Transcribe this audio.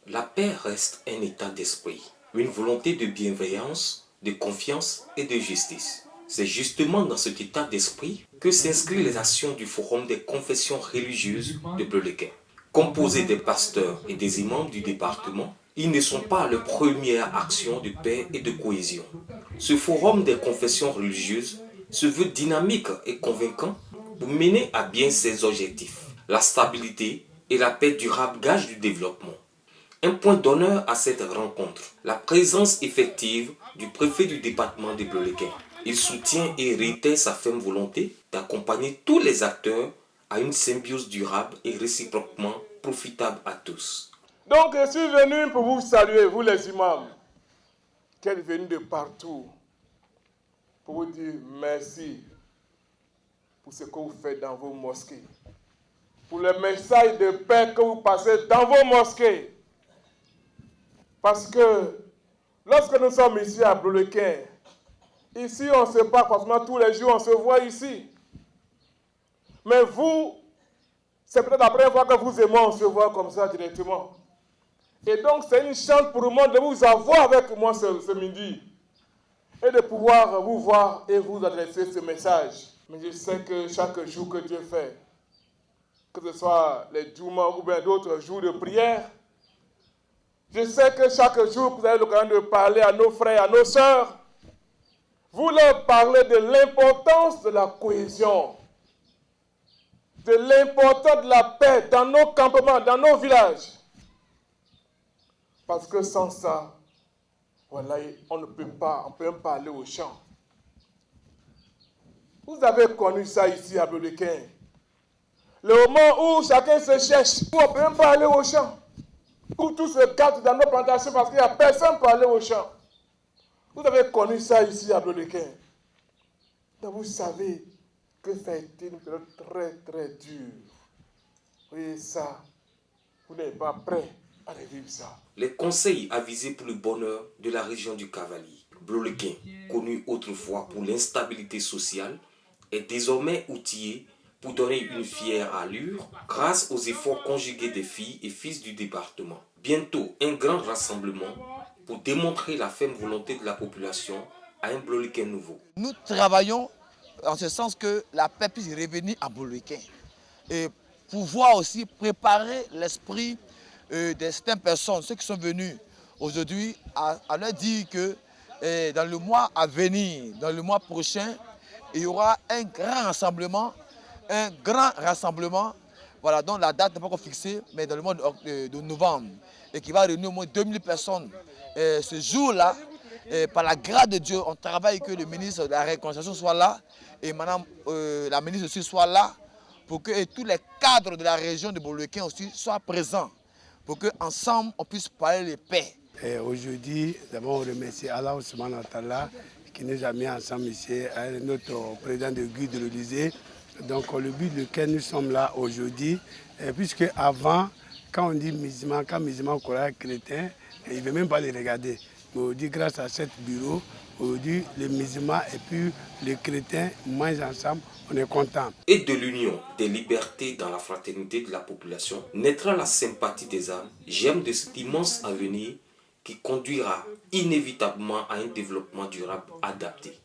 La paix reste un état d'esprit, une volonté de bienveillance, de confiance et de justice. C'est justement dans cet état d'esprit que s'inscrivent les actions du Forum des confessions religieuses de Bleulequin. Composé des pasteurs et des imams du département, ils ne sont pas les premières actions de paix et de cohésion. Ce Forum des confessions religieuses se veut dynamique et convaincant pour mener à bien ses objectifs. La stabilité et la paix durable gage du développement. Un point d'honneur à cette rencontre, la présence effective du préfet du département de Bleulequin. Il soutient et réitère sa ferme volonté d'accompagner tous les acteurs à une symbiose durable et réciproquement profitable à tous. Donc je suis venu pour vous saluer, vous les imams, qui êtes venus de partout, pour vous dire merci pour ce que vous faites dans vos mosquées, pour le message de paix que vous passez dans vos mosquées. Parce que lorsque nous sommes ici à Bleulequin, ici on ne se parle forcément tous les jours, on se voit ici. Mais vous, c'est peut-être la première fois que vous et moi on se voit comme ça directement. Et donc c'est une chance pour moi de vous avoir avec moi ce midi. Et de pouvoir vous voir et vous adresser ce message. Mais je sais que chaque jour que Dieu fait, que ce soit les Djouma ou bien d'autres jours de prière, je sais que chaque jour vous avez l'occasion de parler à nos frères, à nos sœurs. Vous leur parlez de l'importance de la cohésion, de l'importance de la paix dans nos campements, dans nos villages. Parce que sans ça, voilà, on ne peut pas, on peut même pas aller au champ. Vous avez connu ça ici à Bleulequin. Le moment où chacun se cherche, où on ne peut même pas aller au champ. Où tout se gâte dans nos plantations parce qu'il n'y a personne pour aller au champ. Vous avez connu ça ici à Bleulequin. Donc vous savez que ça a été une période très très dure. Vous voyez ça, vous n'êtes pas prêt à revivre ça. Les conseils avisés pour le bonheur de la région du Cavalier. Bleulequin, connu autrefois pour l'instabilité sociale, est désormais outillé pour donner une fière allure grâce aux efforts conjugués des filles et fils du département. Bientôt, un grand rassemblement pour démontrer la ferme volonté de la population à un Bleulequin nouveau. Nous travaillons en ce sens que la paix puisse revenir à Bleulequin et pouvoir aussi préparer l'esprit de certaines personnes, ceux qui sont venus aujourd'hui, à leur dire que dans le mois à venir, dans le mois prochain, il y aura un grand rassemblement, voilà, dont la date n'est pas encore fixée, mais dans le mois de novembre, et qui va réunir au moins 2000 personnes. Ce jour-là, par la grâce de Dieu, on travaille que le ministre de la Réconciliation soit là, et madame la ministre aussi soit là, pour que tous les cadres de la région de Bleulequin aussi soient présents, pour qu'ensemble on puisse parler de paix. Aujourd'hui, d'abord on remercie Allah Subhanahu wa Ta'ala qui nous a mis ensemble ici, notre président de Guy de l'Élysée. Donc le but lequel nous sommes là aujourd'hui, puisque avant, quand on dit musulman, quand musulman, coran, chrétien, il ne veut même pas les regarder. Mais aujourd'hui, grâce à ce bureau, aujourd'hui les musulmans et puis les chrétiens mangent ensemble, on est content. Et de l'union des libertés dans la fraternité de la population naîtra la sympathie des âmes, germe de cet immense avenir qui conduira inévitablement à un développement durable adapté.